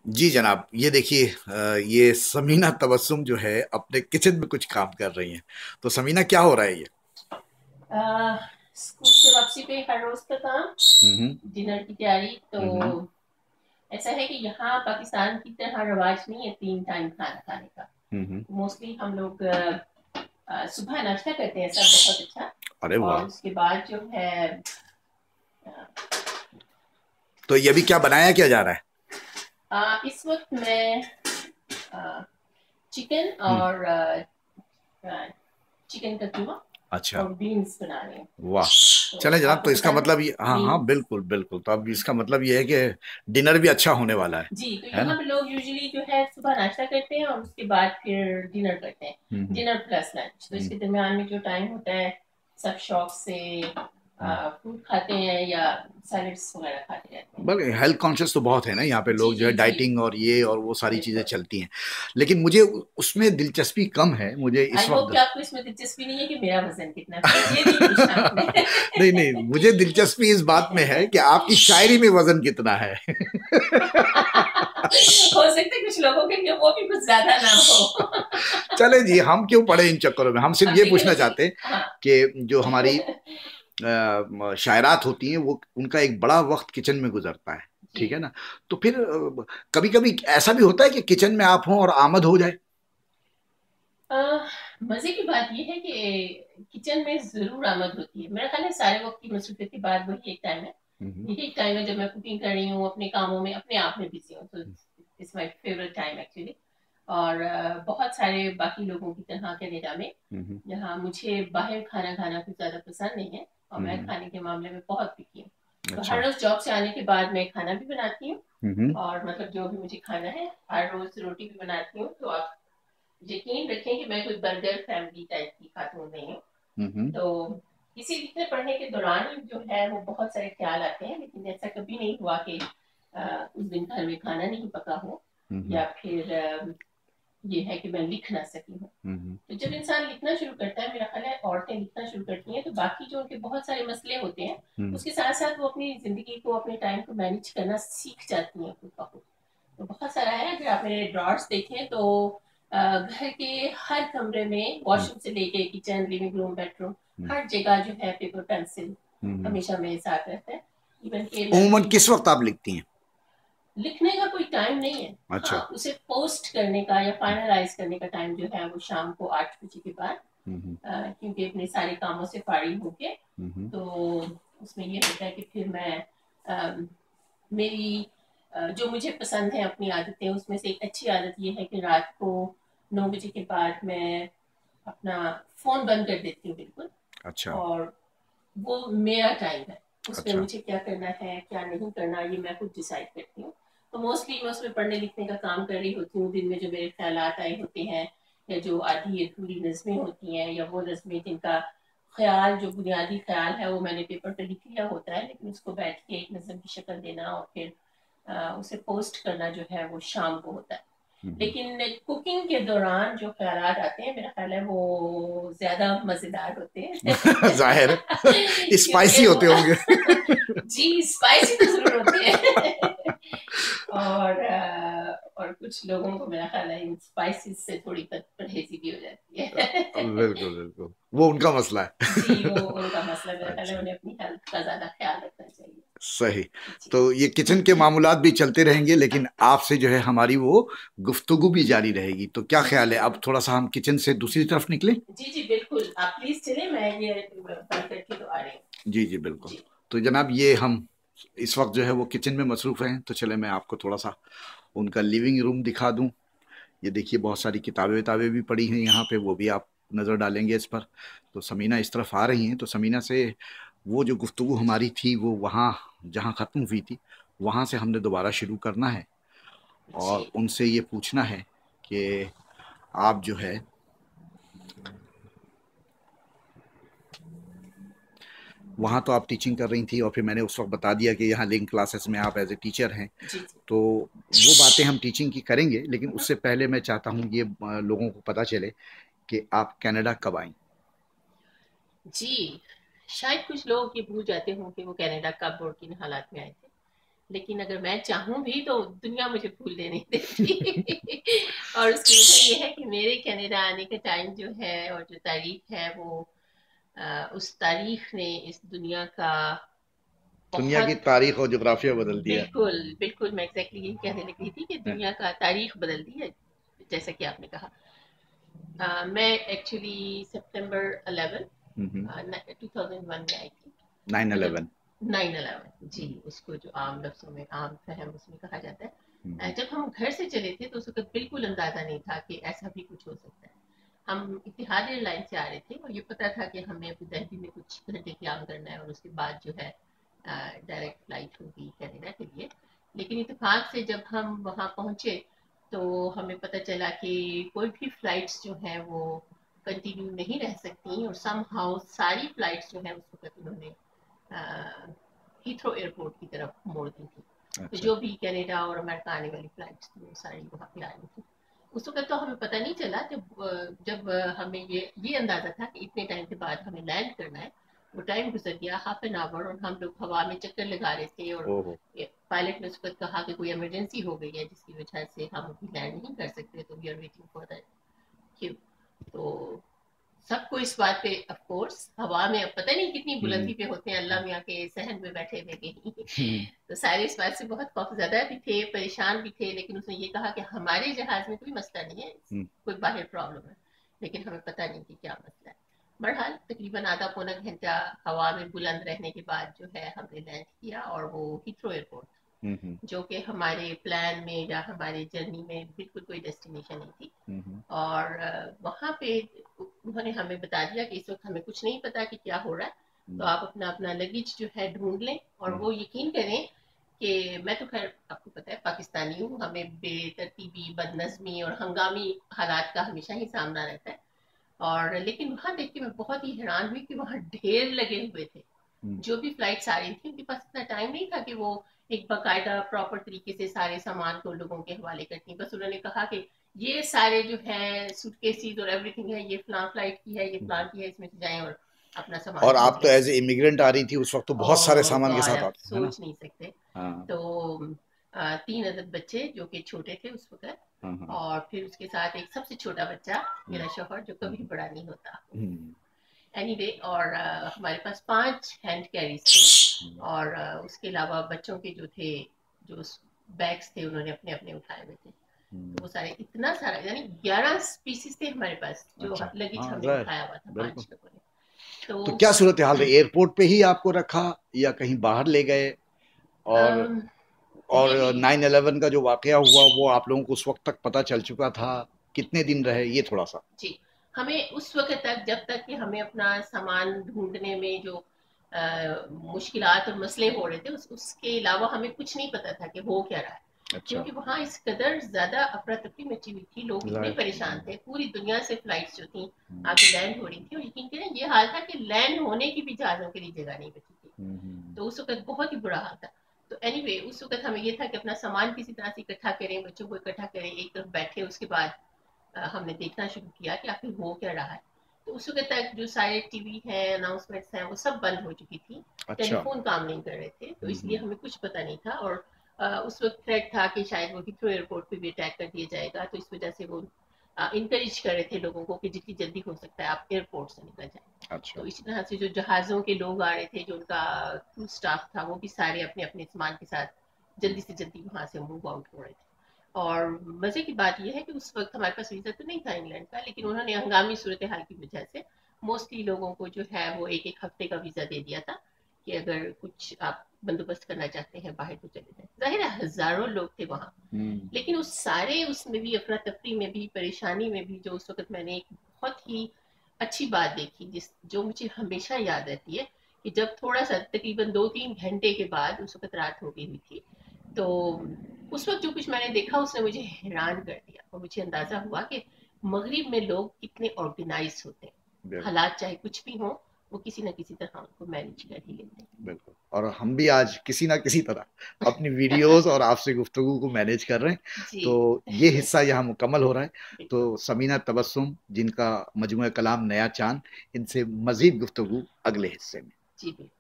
जी जनाब, ये देखिए, ये समीना तबस्सुम जो है अपने किचन में कुछ काम कर रही हैं। तो समीना, क्या हो रहा है ये? आ, स्कूल से वापसी पे हर रोज का काम, हम्म। डिनर की तैयारी। तो हम्म। ऐसा है कि यहाँ पाकिस्तान की तरह रवाज नहीं है 3 टाइम खाना खाने का। हम्म। मोस्टली हम लोग सुबह नाश्ता करते हैं, सब बहुत अच्छा। अरे और वाह! उसके बाद जो है तो ये भी क्या बनाया क्या जा रहा है? इस वक्त मैं चिकन हम्म। और चिकन का कीमा अच्छा। और बीन्स बना रहे हैं। वाह! तो चले जनाब, आपको तो इसका पता है मतलब ये, हाँ हाँ, बीन्स। बिल्कुल बिल्कुल, तो अब इसका मतलब ये है कि डिनर भी अच्छा होने वाला जी, तो है यहाँ ना? पे लोग यूजुअली जो है सुबह नाश्ता करते हैं और उसके बाद फिर डिनर करते हैं। हम्म। डिनर प्लस लंच, तो हम्म। इसके दरमियान में जो टाइम होता है सब शौक से हम्म। फ्रूट खाते हैं या सैलड्स वगैरह खाते रहते हैं। बल्कि हेल्थ कॉन्शियस तो बहुत है ना यहाँ पे, जी लोग जो जी है जी, डाइटिंग और ये और वो सारी चीजें बिल्कुल। चलती हैं। लेकिन मुझे उसमें दिलचस्पी कम है, मुझे आई इस होप कि वक्त। आपको इसमें दिलचस्पी नहीं है कि मेरा वजन कितना है, फिर ये नहीं पूछना आपने। नहीं नहीं, मुझे दिलचस्पी इस बात में है कि आपकी शायरी में वजन कितना है। हो सकता है कुछ लोगों के लिए वो भी कुछ ज्यादा ना हो। चले जी, हम क्यों पड़े इन चक्करों में, हम सिर्फ अब ये लेकिन पूछना उसकी, चाहते हैं हाँ। कि जो हमारी शायरात होती हैं वो, उनका एक बड़ा वक्त किचन में गुजरता है। ठीक जी, है ना? तो फिर कभी कभी ऐसा भी होता है कि किचन में आप हों और आमद हो जाए। अ, मजे की बात यह है कि किचन में जरूर आमद होती है। मेरा ख्याल है सारे वक्त की मसरूफियत के बाद वही एक टाइम है। हम्म। यही एक टाइम है जब मैं कुकिंग कर रही हूँ, अपने कामों में अपने आप में बिजी हूँ, तो it's my favourite time actually. और बहुत सारे बाकी लोगों की तरह कनाडा में, हम्म। जहाँ मुझे बाहर खाना खाना कुछ ज्यादा पसंद नहीं है और मैं हम्म। खाने के मामले में बहुत पिकी हूँ। तो अच्छा। हर रोज जॉब से आने के बाद मैं खाना भी बनाती हूँ। हम्म। और मतलब जो भी मुझे खाना है, हर रोज रोटी भी बनाती हूँ। तो आप यकीन रखें कि मैं कोई बर्गर फैमिली टाइप की खातून नहीं हूँ। हम्म। तो इसी लिखने पढ़ने के दौरान ही जो है वो बहुत सारे ख्याल आते हैं, लेकिन ऐसा कभी नहीं हुआ कि उस दिन घर में खाना नहीं पका हो हम्म। या फिर ये है कि मैं लिख ना सकी हूँ। हम्म। तो जब इंसान लिखना शुरू करता है, मेरा ख्याल है औरतें लिखना शुरू करती हैं, तो बाकी जो उनके बहुत सारे मसले होते हैं हम्म। उसके साथ साथ वो अपनी जिंदगी को, अपने टाइम को मैनेज करना सीख जाती हैं खुद ब खुद। तो बहुत सारा है, अगर आप मेरे ड्रॉर्स देखें तो घर के हर कमरे में हम्म। वॉशरूम से लेके किचन, लिविंग रूम, बेडरूम, हम्म। हर जगह जो है पेपर पेंसिल हम्म। हमेशा मेरे साथ रहता है। इवन के मैं उम्मूमन कोई किस वक्त आप लिखती हैं? लिखने का कोई टाइम नहीं है। अच्छा। हाँ, उसे पोस्ट करने का या फाइनलाइज करने का टाइम जो है वो शाम को 8 बजे के बाद। हम्म। क्योंकि अपने सारे कामों से फाड़ी होके, हम्म। तो उसमें ये होता है कि फिर मैं मेरी जो मुझे पसंद है अपनी आदतें, उसमें से एक अच्छी आदत ये है कि रात को 9 बजे के बाद मैं अपना फोन बंद कर देती हूँ बिल्कुल। अच्छा। और वो मेरा टाइम है, उसमें अच्छा। मुझे क्या करना है क्या नहीं करना ये मैं खुद डिसाइड करती हूँ। तो मोस्टली मैं उसमें पढ़ने लिखने का काम कर रही होती हूँ। दिन में जो मेरे ख्याल आए होते हैं या जो आधी अधूरी नज़में होती हैं या वो नज़में जिनका ख्याल, जो बुनियादी ख्याल है वो मैंने पेपर पे लिख लिया होता है, लेकिन उसको बैठ के एक नज़म की शक्ल देना और फिर उसे पोस्ट करना जो है वो शाम को होता है। हम्म। लेकिन कुकिंग के दौरान जो ख्यालात आते हैं, मेरा ख्याल है वो ज्यादा मजेदार होते हैं। जाहिर है, क्योंकि स्पाइसी वो होते होंगे। जी, स्पाइसी तो जरूर होते हैं। और कुछ लोगों को मेरा ख्याल है इन स्पाइसेस से थोड़ी परहेजी भी हो जाती है। बिल्कुल बिल्कुल, वो उनका मसला जी, वो है। उनका मसला, मेरा ख्याल है अच्छा। उन्हें अपनी हेल्थ का ज्यादा ख्याल रखना चाहिए। सही। जी तो ये किचन के मामूलात भी चलते रहेंगे, लेकिन आपसे जो है हमारी वो गुफ्तगू भी जारी रहेगी। तो क्या जी ख्याल जी है, अब थोड़ा सा हम किचन से दूसरी तरफ निकलें? जी जी, बिल्कुल आप प्लीज चले, मैं ये बंद करके तो आ रही हूँ। जी जी बिल्कुल। जी तो जनाब, ये हम इस वक्त जो है वो किचन में मसरूफ हैं, तो चले मैं आपको थोड़ा सा उनका लिविंग रूम दिखा दूं। ये देखिए, बहुत सारी किताबें विताबें भी पड़ी हैं यहाँ पे, वो भी आप नज़र डालेंगे इस पर। तो समीना इस तरफ आ रही हैं, तो समीना से वो जो गुफ्तगू हमारी थी वो वहाँ जहाँ ख़त्म हुई थी, वहाँ से हमने दोबारा शुरू करना है। और जी उनसे ये पूछना है कि आप जो है वहाँ तो आप टीचिंग कर रही थी, और फिर मैंने उस वक्त बता दिया कि यहाँ लिंक क्लासेस में आप एज ए टीचर हैं। जी जी। तो वो बातें हम टीचिंग की करेंगे, लेकिन उससे पहले मैं चाहता हूँ ये लोगों को पता चले कि आप कनाडा कब आएँ। जी, शायद कुछ लोग ये भूल जाते हों कि वो कनाडा कब और किन हालात में आए थे। लेकिन अगर मैं चाहूँ भी तो दुनिया मुझे भूलने नहीं देती। और उसकी वजह ये है कि मेरे कनाडा आने का टाइम जो है और जो तारीख है वो उस तारीख ने इस दुनिया का दुनिया की बहुत, तारीख और जोग्राफिया बदल दिया बिल्कुल बिल्कुल, मैं एग्जैक्टली यही कहने लगी थी कि है। दुनिया का तारीख बदल दी है, जैसा कि आपने कहा। मैं एक्चुअली सितंबर 11 2001 में आई थी। 9/11। मतलब 9/11 जी, उसको जो आम लफ्जों में आम फहम उसमें कहा जाता है। जब हम घर से चले थे तो उस वक्त बिल्कुल अंदाजा नहीं था कि ऐसा भी कुछ हो सकता है। हम इतिहाद एयरलाइन से आ रहे थे और ये पता था कि हमें अभी दिल्ली में कुछ घंटे क्याम करना है और उसके बाद जो है डायरेक्ट फ्लाइट होगी कनाडा के लिए। लेकिन इत्तेफाक से जब हम वहाँ पहुँचे तो हमें पता चला कि कोई भी फ्लाइट्स जो हैं वो कंटिन्यू नहीं रह सकती और सम हाउ सारी फ्लाइट्स जो है उस वक्त उन्होंने हीथ्रो एयरपोर्ट की तरफ मोड़ दी थी। तो अच्छा। जो भी कनाडा और अमेरिका आने वाली फ्लाइट्स थी वो सारी वहाँ पे आ रही थी। उस वक्त तो हमें पता नहीं चला, जब हमें ये अंदाजा था कि इतने टाइम के बाद हमें लैंड करना है। वो टाइम गुजर गया हाफ एन आवर और हम लोग हवा में चक्कर लगा रहे थे और ओहो। पायलट ने उस वक्त कहा कि कोई इमरजेंसी हो गई है जिसकी वजह से हम अभी लैंड नहीं कर सकते, तो we are waiting for the queue. तो सबको इस बात पे ऑफ कोर्स हवा में अब पता नहीं कितनी हम्म। बुलंदी पे होते हैं, अल्लाह मियाँ के सहन में बैठे हुए कहीं। हम्म। तो सारे इस बात से बहुत खौफजदा भी थे, परेशान भी थे, लेकिन उसने ये कहा कि हमारे जहाज में कोई मसला नहीं है, हम्म। कोई बाहर प्रॉब्लम है। लेकिन हमें पता नहीं कि क्या मसला है। बहरहाल तकरीबन आधा पौना घंटा हवा में बुलंद रहने के बाद जो है हमने लैंड किया और वो हीथ्रो एयरपोर्ट, हम्म। जो कि हमारे प्लान में या हमारे जर्नी में बिल्कुल कोई डेस्टिनेशन नहीं थी। हम्म। और वहाँ पे उन्होंने हमें बता दिया कि इस वक्त हमें कुछ नहीं पता कि क्या हो रहा है, तो आप अपना अपना लगेज जो है ढूंढ लें। और वो यकीन करें कि मैं तो खैर आपको पता है पाकिस्तानी हूँ, हमें बेतरतीबी, बदनज़मी और हंगामी हालात का हमेशा ही सामना रहता है। और लेकिन वहाँ देख के मैं बहुत ही हैरान हुई कि वहाँ ढेर लगे हुए थे। हम्म। जो भी फ्लाइट्स आ रही थी उनके पास इतना टाइम नहीं था कि वो एक बाकायदा प्रॉपर तरीके से सारे सामान को लोगों के हवाले करती। बस उन्होंने कहा कि ये सारे जो है सूटकेसेस और एवरीथिंग है, ये फलां फ्लाइट की है, ये फलां की है, इसमें से जाएं और अपना सामान और ढूंढ आप तो लें। एज ए इमिग्रेंट आ रही थी उस वक्त, तो बहुत सारे ओह सामान के गॉड, साथ आप आते है ना। सोच नहीं सकते। हाँ। तो 3 अदद बच्चे जो कि छोटे थे उस वक्त, हाँ। हाँ। और फिर उसके साथ एक सबसे छोटा बच्चा हम्म। मेरा शौहर जो कभी बड़ा नहीं होता। हम्म। एनीवे और हमारे पास 5 हैंड कैरीज थे और उसके अलावा बच्चों के जो थे, जो बैग्स थे उन्होंने अपने अपने उठाए हुए थे। तो वो सारे इतना सारा यानी 11 पीसेस थे हमारे पास जो अच्छा। लगेज हाँ, हमने जाहिर। उठाया हुआ था बिल्कुल। 5 लोगों ने। तो तो क्या सूरत हाल रही, एयरपोर्ट पे ही आपको रखा या कहीं बाहर ले गए? और अम, ये भी 9/11 का जो वाकया हुआ वो आप लोगों को उस वक्त तक पता चल चुका था? कितने दिन रहे ये थोड़ा सा? जी, हमें उस वक़्त तक जब तक कि हमें अपना सामान ढूँढने में जो मुश्किलात और मसले हो रहे थे उसके अलावा हमें कुछ नहीं पता था कि हो क्या रहा है। अच्छा। क्योंकि वहाँ इस कदर ज़्यादा अफ़रा-तफ़री मची हुई थी, लोग इतने जाहिर। परेशान थे, पूरी दुनिया से फ्लाइट्स जो थी आके लैंड हो रही थी और यकीन करें ये हाल था कि लैंड होने की भी जहाज़ों के लिए जगह नहीं बची थी। तो उस वक़्त बहुत ही बुरा हाल था। तो एनीवे उस वक़्त हमें ये था कि अपना सामान किसी तरह से इकट्ठा करें, बच्चों को इकट्ठा करें, एक तरफ बैठे, उसके बाद हमने देखना शुरू किया कि आखिर हो क्या रहा है। तो उस वक्त तक जो सारे टीवी हैं, अनाउंसमेंट्स हैं, वो सब बंद हो चुकी थी। अच्छा। टेलीफोन काम नहीं कर रहे थे, तो इसलिए हमें कुछ पता नहीं था। और उस वक्त थ्रेट था कि शायद वो हिथ्रो एयरपोर्ट पे भी अटैक कर दिया जाएगा, तो इस वजह से वो इनकरेज कर रहे थे लोगों को कि जितनी जल्दी हो सकता है आप एयरपोर्ट से निकल जाए। अच्छा। तो इसी तरह से जो जहाज़ों के लोग आ रहे थे, जो उनका क्रू स्टाफ था, वो भी सारे अपने अपने सामान के साथ जल्दी से जल्दी वहां से मूव आउट हो रहे थे। और मजे की बात यह है कि उस वक्त हमारे पास वीजा तो नहीं था इंग्लैंड का, लेकिन उन्होंने हंगामी सूरत हाल की वजह से मोस्टली लोगों को जो है वो एक एक हफ्ते का वीजा दे दिया था कि अगर कुछ आप बंदोबस्त करना चाहते हैं बाहर तो चले जाए। जाहिर है हजारों लोग थे वहाँ, हम्म। लेकिन उस सारे उसमें भी अफरा तफरी में भी परेशानी में भी जो उस वक्त मैंने एक बहुत ही अच्छी बात देखी जिस जो मुझे हमेशा याद रहती है कि जब थोड़ा सा तकरीबन 2-3 घंटे के बाद उस वक्त रात हो गई हुई थी, तो उस वक्त जो कुछ मैंने देखा उसने मुझे हैरान कर दिया और मुझे अंदाजा हुआ कि मगरिब में लोग कितने ऑर्गेनाइज होते हैं। बिल्कुल। हालात चाहे कुछ भी हो, वो किसी ना किसी तरह उनको मैनेज कर ही लेते हैं। बिल्कुल। और हम भी आज किसी ना किसी तरह अपनी वीडियोस और आपसे गुफ्तगू को मैनेज कर रहे हैं। जी। तो ये हिस्सा यहाँ मुकम्मल हो रहा है। तो बिल्कुल। समीना तबस्सुम, जिनका मजमूआ कलाम नया चांद, इनसे मजीद गुफ्तगू अगले हिस्से में। जी बिल्कुल।